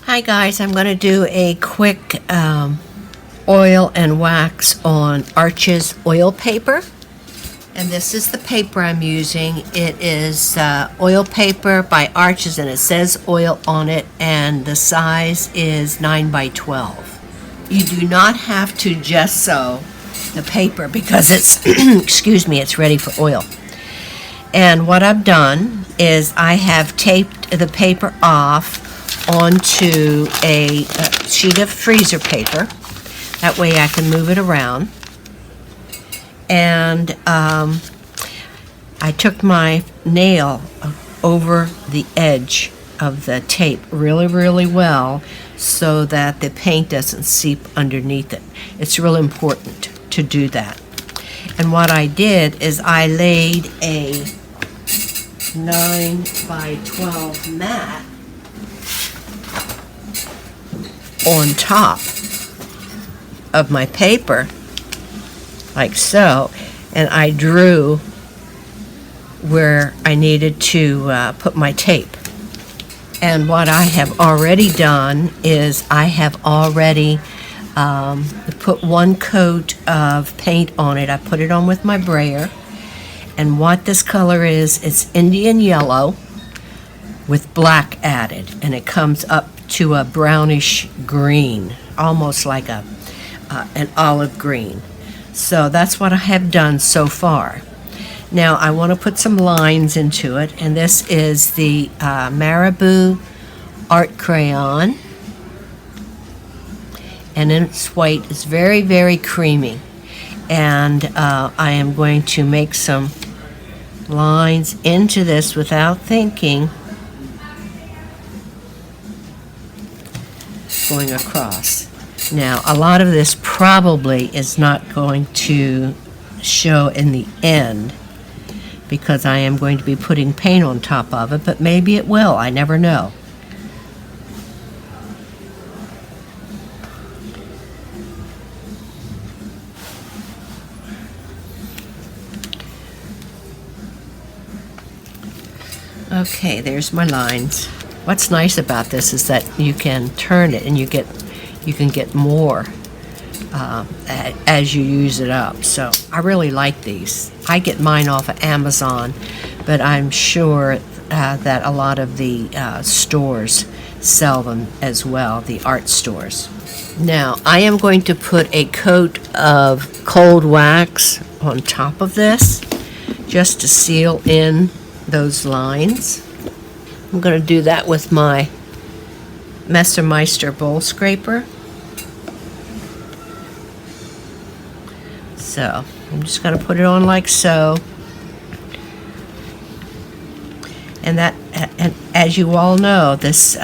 Hi guys, I'm going to do a quick oil and wax on Arches oil paper. And this is the paper I'm using. It is oil paper by Arches, and it says oil on it, and the size is 9 by 12. You do not have to gesso the paper because it's, excuse me, it's ready for oil. And what I've done is I have taped the paper off onto a sheet of freezer paper. That way I can move it around. And I took my nail over the edge of the tape really well so that the paint doesn't seep underneath it. It's real important to do that. And what I did is I laid a 9 by 12 mat on top of my paper, like so, and I drew where I needed to put my tape. And what I have already done is I have already put one coat of paint on it. I put it on with my brayer, and what this color is, it's Indian yellow with black added, and it comes up to a brownish green, almost like an olive green. So that's what I have done so far. Now I want to put some lines into it, and this is the Marabou art crayon, and it's white. It's very creamy, and I am going to make some lines into this without thinking, going across. Now, a lot of this probably is not going to show in the end because I am going to be putting paint on top of it, but maybe it will. I never know. Okay, there's my lines. What's nice about this is that you can turn it and you can get more as you use it up. So I really like these. I get mine off of Amazon, but I'm sure that a lot of the stores sell them as well, the art stores. Now I am going to put a coat of cold wax on top of this just to seal in those lines. I'm going to do that with my Messermeister bowl scraper. So I'm just going to put it on like so. And that, and as you all know, this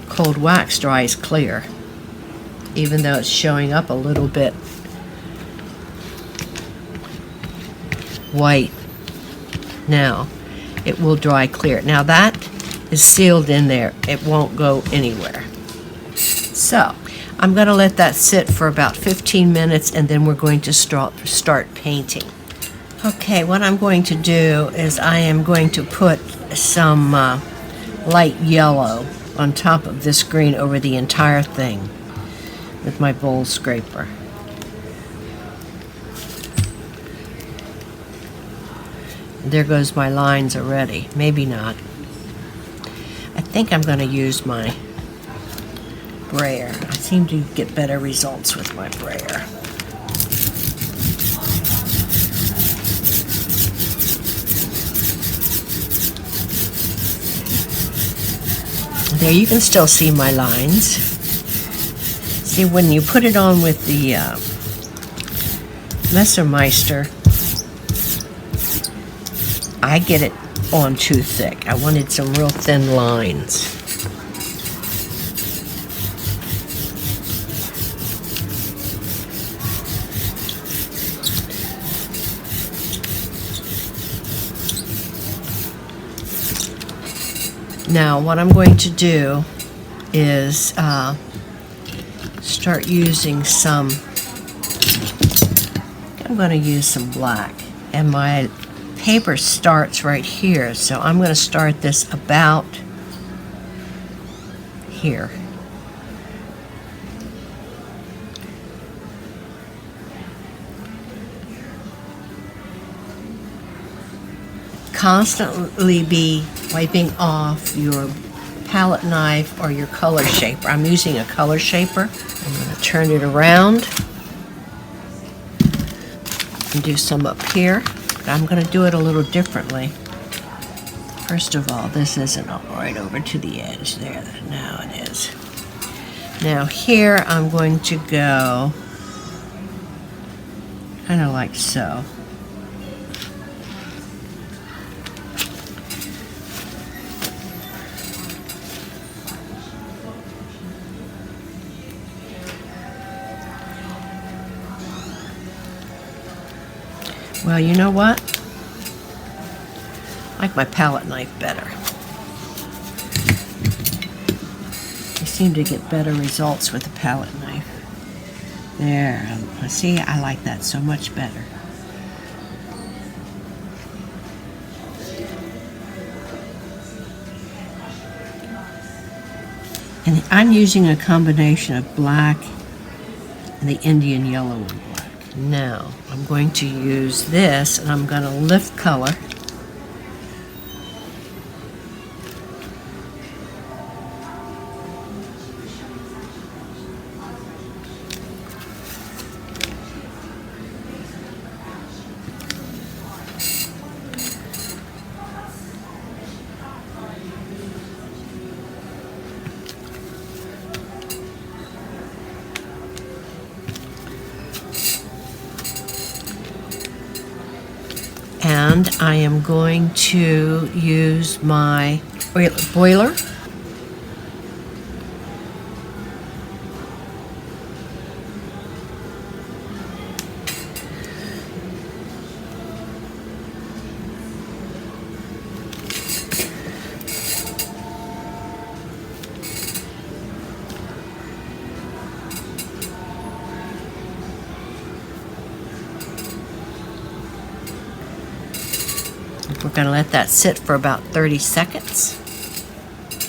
cold wax dries clear, even though it's showing up a little bit white. Now it will dry clear. Now that is sealed in there. It won't go anywhere. So I'm going to let that sit for about 15 minutes, and then we're going to start painting. Okay, what I'm going to do is I am going to put some light yellow on top of this green over the entire thing with my bowl scraper. There goes my lines already. Maybe not. I think I'm going to use my brayer. I seem to get better results with my brayer. There, you can still see my lines. See, when you put it on with the Messermeister, I get it on too thick. I wanted some real thin lines. Now what I'm going to do is start using some, I'm going to use some black, and my paper starts right here, so I'm going to start this about here. Constantly be wiping off your palette knife or your color shaper. I'm using a color shaper. I'm going to turn it around and do some up here. But I'm going to do it a little differently. First of all, this isn't right over to the edge there. Now it is. Now here I'm going to go kind of like so. Well, you know what? I like my palette knife better. I seem to get better results with a palette knife. There, see, I like that so much better. And I'm using a combination of black and the Indian yellow and black. Now, I'm going to use this, and I'm going to lift color. And I am going to use my boiler. We're going to let that sit for about 30 seconds.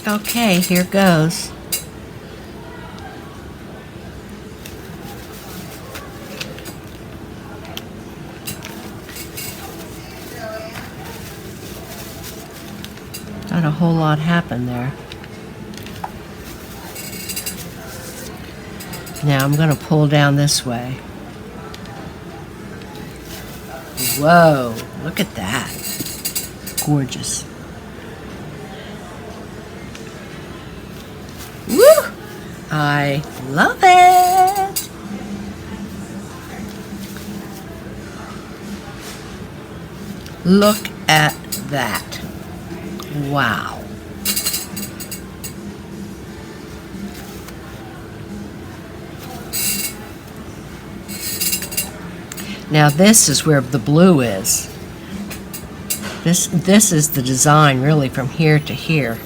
Okay, here goes. Not a whole lot happened there. Now I'm going to pull down this way. Whoa, look at that. Gorgeous. Woo! I love it. Look at that. Wow. Now this is where the blue is. This is the design really from here to here.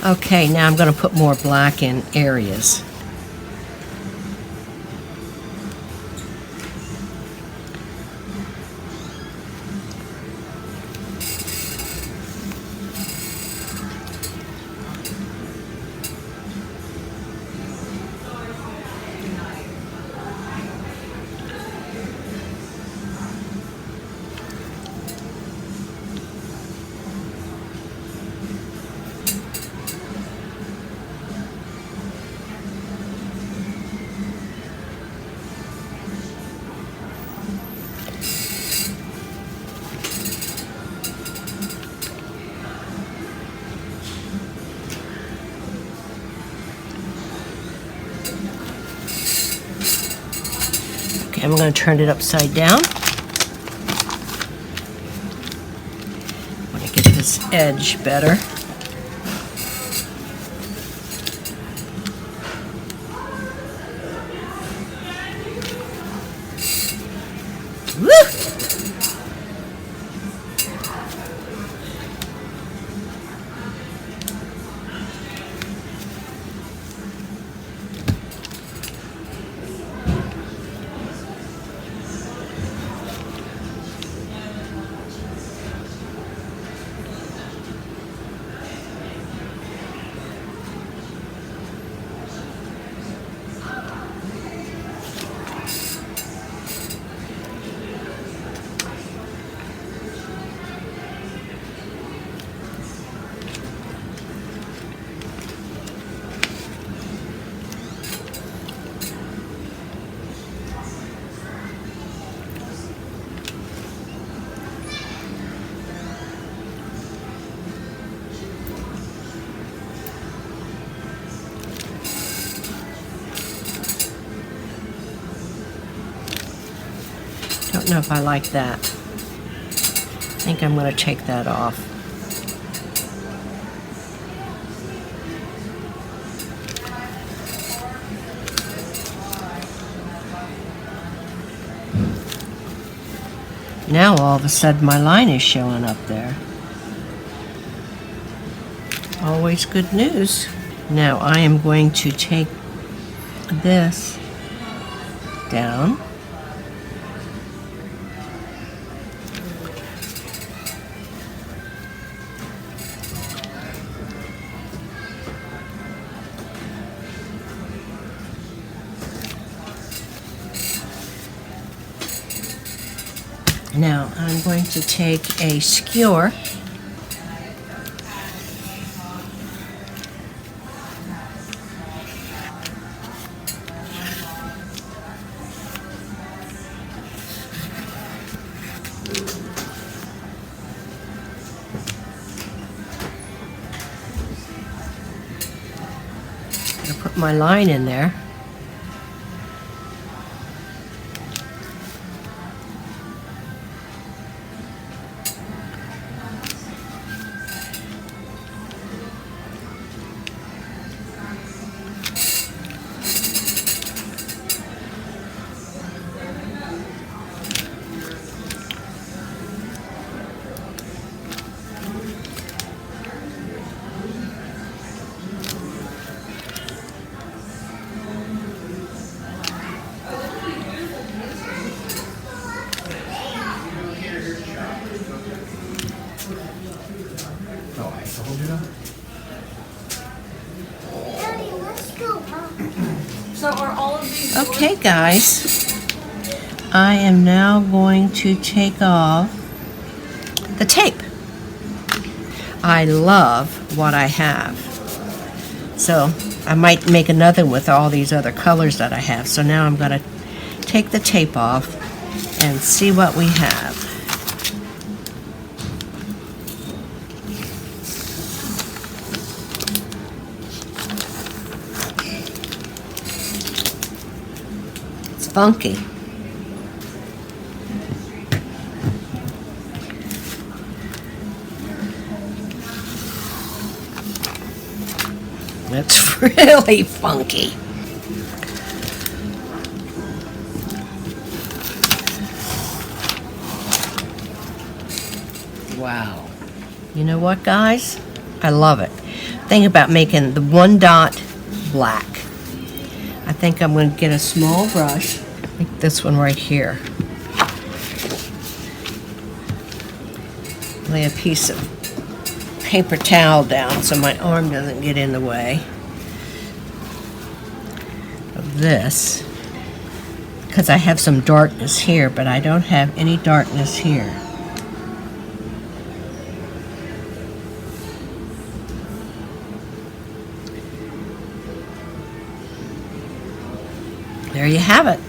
Okay, now I'm going to put more black in areas. Okay, I'm going to turn it upside down. I want to get this edge better. Woo! Don't know if I like that. I think I'm going to take that off. Now all of a sudden my line is showing up there. Always good news. Now I am going to take this down. Now I'm going to take a skewer and put my line in there. So are all of these Okay, guys, I am now going to take off the tape. I love what I have. So I might make another with all these other colors that I have. So now I'm going to take the tape off and see what we have. It's funky. It's really funky. Wow. You know what, guys? I love it. Think about making the one dot black. I think I'm going to get a small brush, like this one right here. Lay a piece of paper towel down so my arm doesn't get in the way of this, because I have some darkness here, but I don't have any darkness here. There you have it.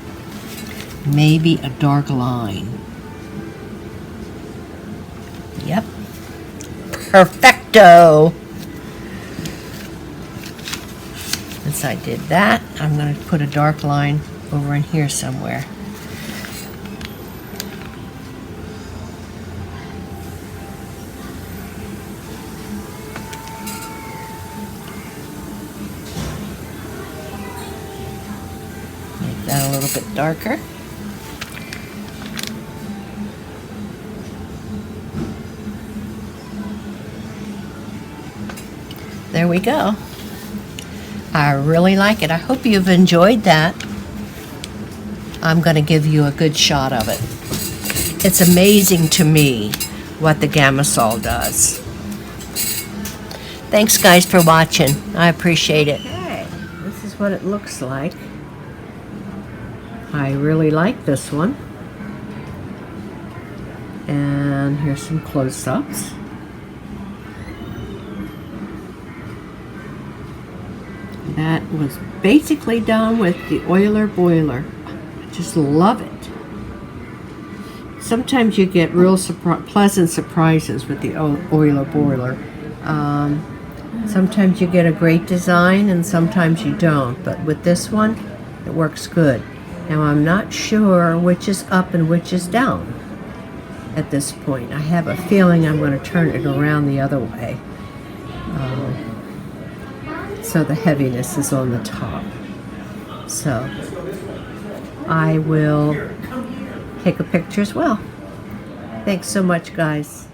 Maybe a dark line. Yep. Perfecto. Once I did that, I'm going to put a dark line over in here somewhere. Make that a little bit darker. There we go. I really like it. I hope you've enjoyed that. I'm going to give you a good shot of it. It's amazing to me what the Gamasol does. Thanks, guys, for watching. I appreciate it. Okay, this is what it looks like. I really like this one. And here's some close-ups. That was basically done with the Oiler Boiler. I just love it. Sometimes you get real pleasant surprises with the Oiler Boiler. Sometimes you get a great design and sometimes you don't. But with this one, it works good. Now I'm not sure which is up and which is down at this point. I have a feeling I'm going to turn it around the other way. So the heaviness is on the top. So I will take a picture as well. Thanks so much, guys.